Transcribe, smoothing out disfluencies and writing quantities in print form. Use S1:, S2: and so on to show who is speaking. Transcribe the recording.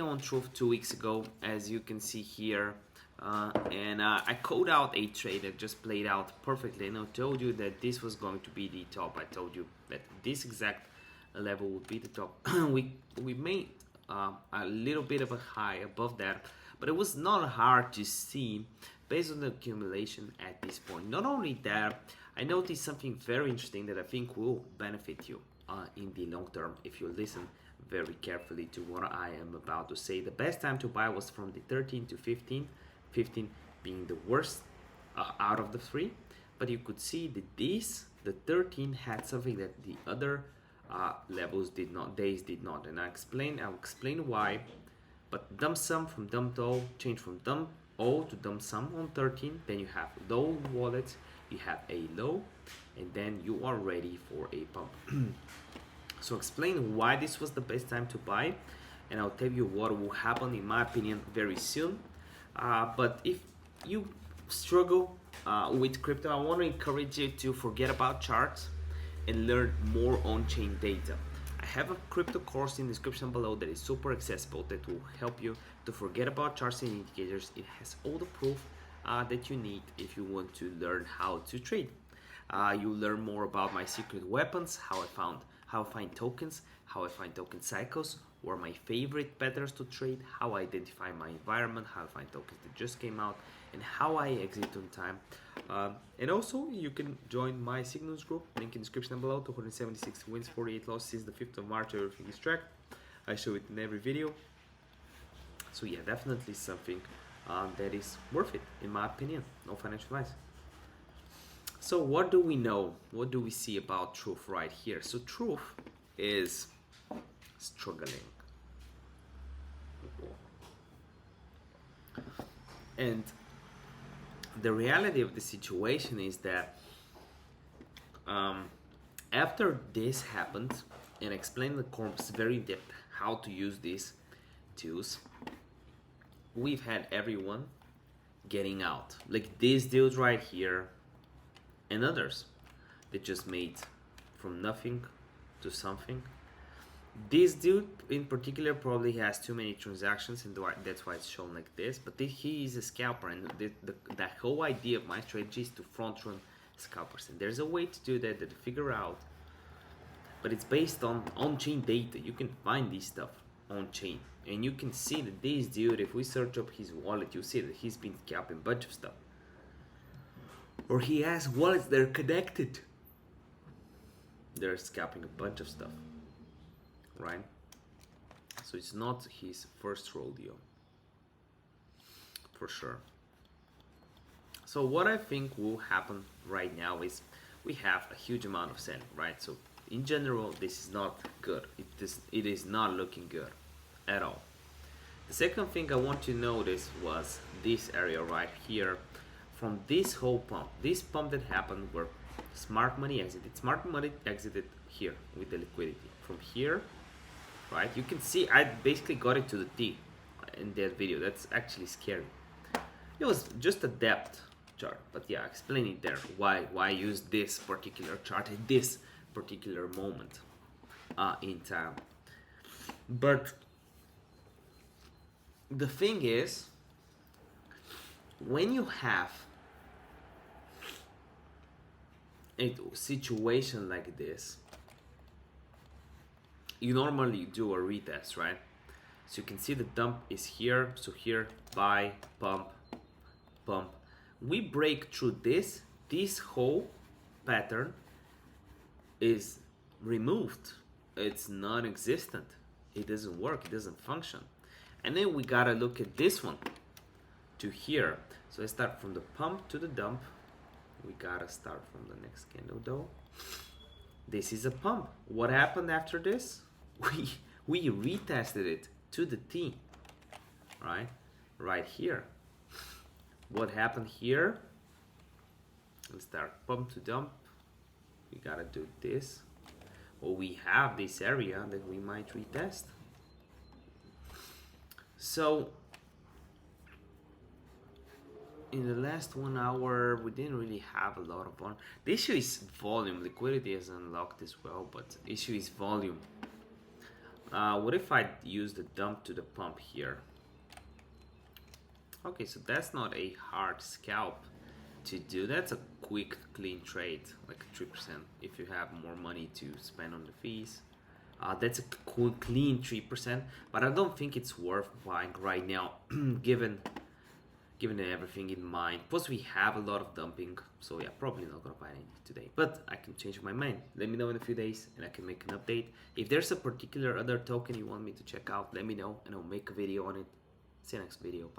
S1: on Truth 2 weeks ago, as you can see here, and I called out a trade that just played out perfectly, and I told you that this was going to be the top. I told you that this exact level would be the top. we made a little bit of a high above that, but it was not hard to see based on the accumulation at this point. Not only that, I noticed something very interesting that I think will benefit you in the long term if you listen very carefully to what I am about to say. The best time to buy was from the 13 to 15, 15 being the worst out of the three. But you could see that the 13 had something that the other levels did not, days did not. And I'll explain why. But dump sum from dump to all, change from dump all to dump sum on 13. Then you have low wallets, you have a low, and then you are ready for a pump. So explain why this was the best time to buy, and I'll tell you what will happen in my opinion very soon. But if you struggle with crypto, I want to encourage you to forget about charts and learn more on-chain data. I have a crypto course in the description below that is super accessible that will help you to forget about charts and indicators. It has all the proof that you need if you want to learn how to trade. You'll learn more about my secret weapons, how I find tokens, how I find token cycles, what are my favorite patterns to trade, how I identify my environment, how I find tokens that just came out, and how I exit on time. And also, you can join my signals group, link in the description below. 276 wins, 48 losses since the 5th of March, everything is tracked. I show it in every video. So yeah, definitely something that is worth it, in my opinion. No financial advice. So what do we know? What do we see about Truth right here? So Truth is struggling. And the reality of the situation is that after this happened, and explain the corpus very in depth how to use these tools, we've had everyone getting out. Like these dudes right here, and others that just made from nothing to something. This dude in particular probably has too many transactions, and that's why it's shown like this. But he is a scalper, and the whole idea of my strategy is to front run scalpers. And there's a way to do that to figure out, but it's based on on-chain data. You can find this stuff on-chain, and you can see that this dude, if we search up his wallet, you see that he's been scalping a bunch of stuff. Or he has wallets that are connected. They're scalping a bunch of stuff, right? So it's not his first rodeo, for sure. So what I think will happen right now is we have a huge amount of selling, right? So in general, this is not good. It is not looking good at all. The second thing I want you to notice was this area right here. From this whole pump, this pump that happened where smart money exited here with the liquidity. From here, right, you can see I basically got it to the T in that video. That's actually scary. It was just a depth chart, but yeah, explaining there why I use this particular chart at this particular moment in time. But the thing is, when you have a situation like this, you normally do a retest, right? So you can see the dump is here. So here, buy, pump, pump. We break through this whole pattern is removed. It's non-existent. It doesn't work. It doesn't function. And then we gotta look at this one to here. So I start from the pump to the dump. We gotta start from the next candle though. This is a pump. What happened after this? We retested it to the T, right here. What happened here? Let's start pump to dump. We gotta do this. Well, we have this area that we might retest. So in the last 1 hour, we didn't really have a lot of volume. The issue is volume. Liquidity is unlocked as well, but the issue is volume. what if I use the dump to the pump here? Okay, so that's not a hard scalp to do. That's a quick, clean trade, like 3% if you have more money to spend on the fees. That's a quick, clean 3%, but I don't think it's worth buying right now, given everything in mind. Plus, we have a lot of dumping, so yeah, probably not gonna buy any today. But I can change my mind. Let me know in a few days, and I can make an update. If there's a particular other token you want me to check out, let me know, and I'll make a video on it. See you next video. Bye.